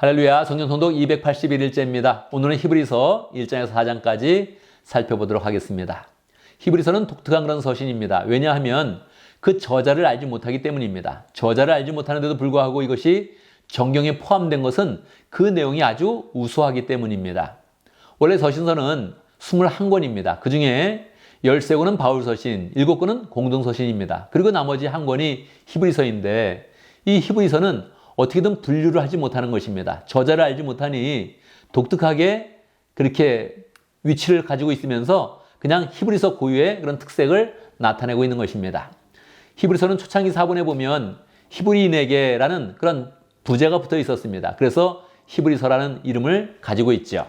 할렐루야, 성경 통독 281일째입니다. 오늘은 히브리서 1장에서 4장까지 살펴보도록 하겠습니다. 히브리서는 독특한 그런 서신입니다. 왜냐하면 그 저자를 알지 못하기 때문입니다. 저자를 알지 못하는데도 불구하고 이것이 정경에 포함된 것은 그 내용이 아주 우수하기 때문입니다. 원래 서신서는 21권입니다. 그 중에 13권은 바울서신, 7권은 공동서신입니다. 그리고 나머지 한 권이 히브리서인데 이 히브리서는 어떻게든 분류를 하지 못하는 것입니다. 저자를 알지 못하니 독특하게 그렇게 위치를 가지고 있으면서 그냥 히브리서 고유의 그런 특색을 나타내고 있는 것입니다. 히브리서는 초창기 사본에 보면 히브리인에게라는 그런 부제가 붙어 있었습니다. 그래서 히브리서라는 이름을 가지고 있죠.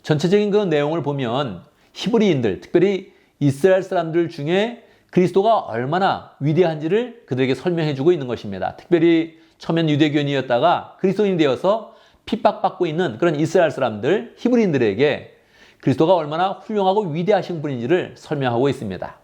전체적인 그런 내용을 보면 히브리인들, 특별히 이스라엘 사람들 중에 그리스도가 얼마나 위대한지를 그들에게 설명해 주고 있는 것입니다. 특별히 처음엔 유대교인이었다가 그리스도인이 되어서 핍박받고 있는 그런 이스라엘 사람들, 히브리인들에게 그리스도가 얼마나 훌륭하고 위대하신 분인지를 설명하고 있습니다.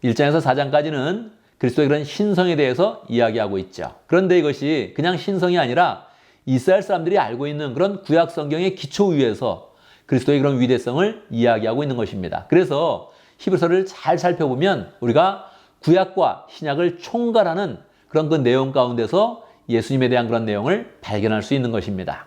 1장에서 4장까지는 그리스도의 그런 신성에 대해서 이야기하고 있죠. 그런데 이것이 그냥 신성이 아니라 이스라엘 사람들이 알고 있는 그런 구약 성경의 기초 위에서 그리스도의 그런 위대성을 이야기하고 있는 것입니다. 그래서 히브리서를 잘 살펴보면 우리가 구약과 신약을 총괄하는 그런 그 내용 가운데서 예수님에 대한 그런 내용을 발견할 수 있는 것입니다.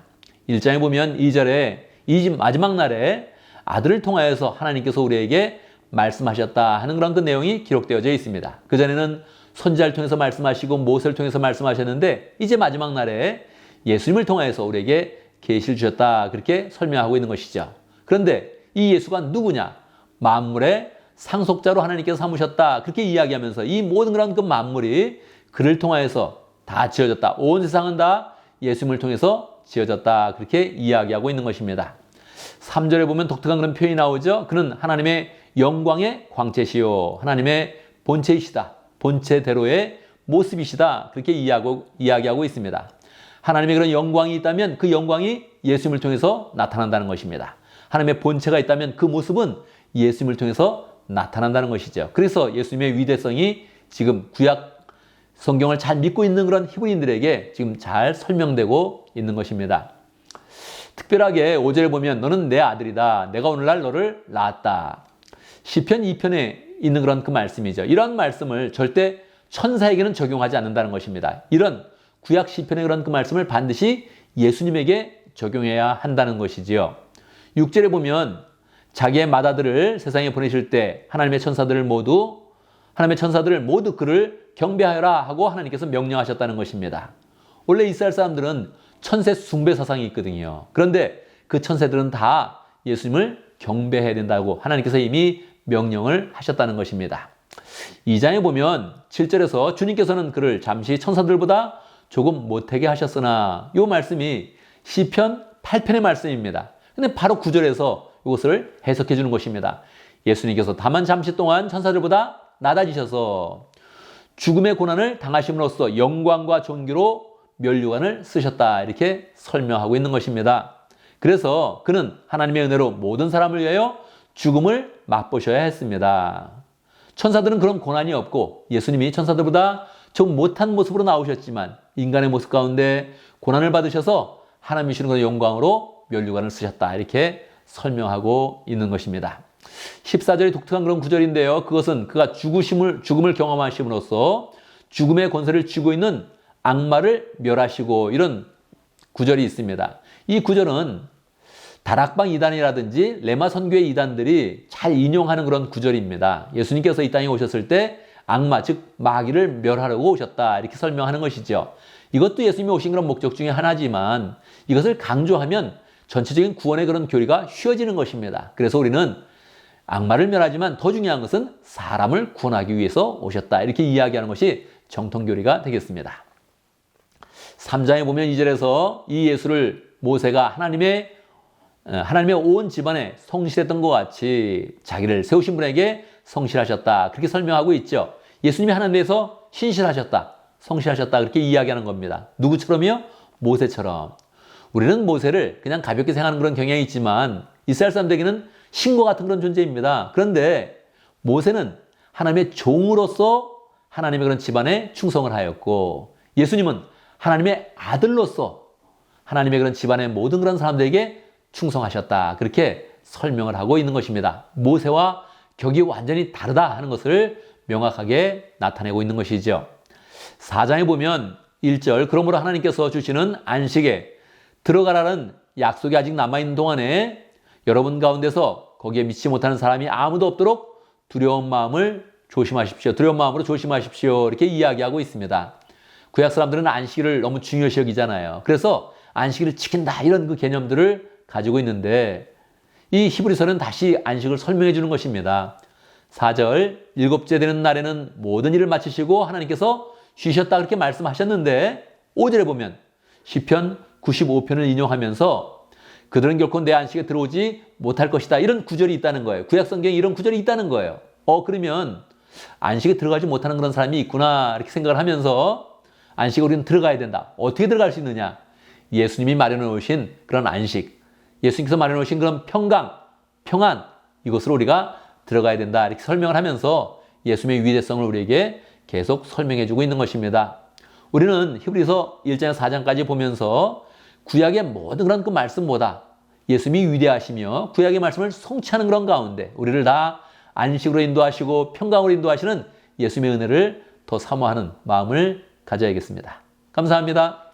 1장에 보면 2절에 이 마지막 날에 아들을 통하여서 하나님께서 우리에게 말씀하셨다 하는 그런 그 내용이 기록되어져 있습니다. 그전에는 선지자를 통해서 말씀하시고 모세를 통해서 말씀하셨는데 이제 마지막 날에 예수님을 통하여서 우리에게 계시를 주셨다 그렇게 설명하고 있는 것이죠. 그런데 이 예수가 누구냐? 만물의 상속자로 하나님께서 삼으셨다 그렇게 이야기하면서 이 모든 그런 그 만물이 그를 통하여서 다 지어졌다. 온 세상은 다 예수님을 통해서 지어졌다. 그렇게 이야기하고 있는 것입니다. 3절에 보면 독특한 그런 표현이 나오죠. 그는 하나님의 영광의 광채시요. 하나님의 본체이시다. 본체대로의 모습이시다. 그렇게 이야기하고 있습니다. 하나님의 그런 영광이 있다면 그 영광이 예수님을 통해서 나타난다는 것입니다. 하나님의 본체가 있다면 그 모습은 예수님을 통해서 나타난다는 것이죠. 그래서 예수님의 위대성이 지금 구약 성경을 잘 믿고 있는 그런 히브리인들에게 지금 잘 설명되고 있는 것입니다. 특별하게 5절에 보면 너는 내 아들이다. 내가 오늘날 너를 낳았다. 시편 2편에 있는 그런 그 말씀이죠. 이런 말씀을 절대 천사에게는 적용하지 않는다는 것입니다. 이런 구약 시편의 그런 그 말씀을 반드시 예수님에게 적용해야 한다는 것이지요. 6절에 보면 자기의 맏아들을 세상에 보내실 때 하나님의 천사들을 모두 그를 경배하여라 하고 하나님께서 명령하셨다는 것입니다. 원래 이스라엘 사람들은 천세 숭배 사상이 있거든요. 그런데 그 천사들은 다 예수님을 경배해야 된다고 하나님께서 이미 명령을 하셨다는 것입니다. 2장에 보면 7절에서 주님께서는 그를 잠시 천사들보다 조금 못되게 하셨으나 이 말씀이 시편 8편의 말씀입니다. 근데 바로 9절에서 이것을 해석해 주는 것입니다. 예수님께서 다만 잠시 동안 천사들보다 낮아지셔서 죽음의 고난을 당하심으로써 영광과 존귀로 면류관을 쓰셨다 이렇게 설명하고 있는 것입니다. 그래서 그는 하나님의 은혜로 모든 사람을 위하여 죽음을 맛보셔야 했습니다. 천사들은 그런 고난이 없고 예수님이 천사들보다 좀 못한 모습으로 나오셨지만 인간의 모습 가운데 고난을 받으셔서 하나님이 주시는 그런 영광으로 면류관을 쓰셨다 이렇게 설명하고 있는 것입니다. 14절이 독특한 그런 구절인데요. 그것은 그가 죽음을 경험하심으로써 죽음의 권세를 쥐고 있는 악마를 멸하시고 이런 구절이 있습니다. 이 구절은 다락방 이단이라든지 레마 선교의 이단들이 잘 인용하는 그런 구절입니다. 예수님께서 이 땅에 오셨을 때 악마 즉 마귀를 멸하려고 오셨다 이렇게 설명하는 것이죠. 이것도 예수님이 오신 그런 목적 중에 하나지만 이것을 강조하면 전체적인 구원의 그런 교리가 쉬워지는 것입니다. 그래서 우리는 악마를 멸하지만 더 중요한 것은 사람을 구원하기 위해서 오셨다. 이렇게 이야기하는 것이 정통교리가 되겠습니다. 3장에 보면 2절에서 이 예수를 모세가 하나님의 온 집안에 성실했던 것 같이 자기를 세우신 분에게 성실하셨다. 그렇게 설명하고 있죠. 예수님이 하나님에서 신실하셨다. 성실하셨다. 그렇게 이야기하는 겁니다. 누구처럼요? 모세처럼. 우리는 모세를 그냥 가볍게 생각하는 그런 경향이 있지만 이스라엘 사람들에게는 신과 같은 그런 존재입니다. 그런데 모세는 하나님의 종으로서 하나님의 그런 집안에 충성을 하였고 예수님은 하나님의 아들로서 하나님의 그런 집안의 모든 그런 사람들에게 충성하셨다. 그렇게 설명을 하고 있는 것입니다. 모세와 격이 완전히 다르다 하는 것을 명확하게 나타내고 있는 것이죠. 4장에 보면 1절, 그러므로 하나님께서 주시는 안식에 들어가라는 약속이 아직 남아있는 동안에 여러분 가운데서 거기에 미치지 못하는 사람이 아무도 없도록 두려운 마음을 조심하십시오. 두려운 마음으로 조심하십시오. 이렇게 이야기하고 있습니다. 구약 사람들은 안식일을 너무 중요시 여기잖아요. 그래서 안식일을 지킨다 이런 그 개념들을 가지고 있는데 이 히브리서는 다시 안식을 설명해 주는 것입니다. 4절, 일곱째 되는 날에는 모든 일을 마치시고 하나님께서 쉬셨다 그렇게 말씀하셨는데 5절에 보면 시편 95편을 인용하면서 그들은 결코 내 안식에 들어오지 못할 것이다. 이런 구절이 있다는 거예요. 구약 성경에 이런 구절이 있다는 거예요. 그러면 안식에 들어가지 못하는 그런 사람이 있구나 이렇게 생각을 하면서 안식에 우리는 들어가야 된다. 어떻게 들어갈 수 있느냐? 예수님이 마련해 놓으신 그런 안식, 예수님께서 마련해 놓으신 그런 평강, 평안, 이것으로 우리가 들어가야 된다 이렇게 설명을 하면서 예수님의 위대성을 우리에게 계속 설명해 주고 있는 것입니다. 우리는 히브리서 1장에서 4장까지 보면서 구약의 모든 그런 그 말씀보다 예수님이 위대하시며 구약의 말씀을 성취하는 그런 가운데 우리를 다 안식으로 인도하시고 평강으로 인도하시는 예수님의 은혜를 더 사모하는 마음을 가져야겠습니다. 감사합니다.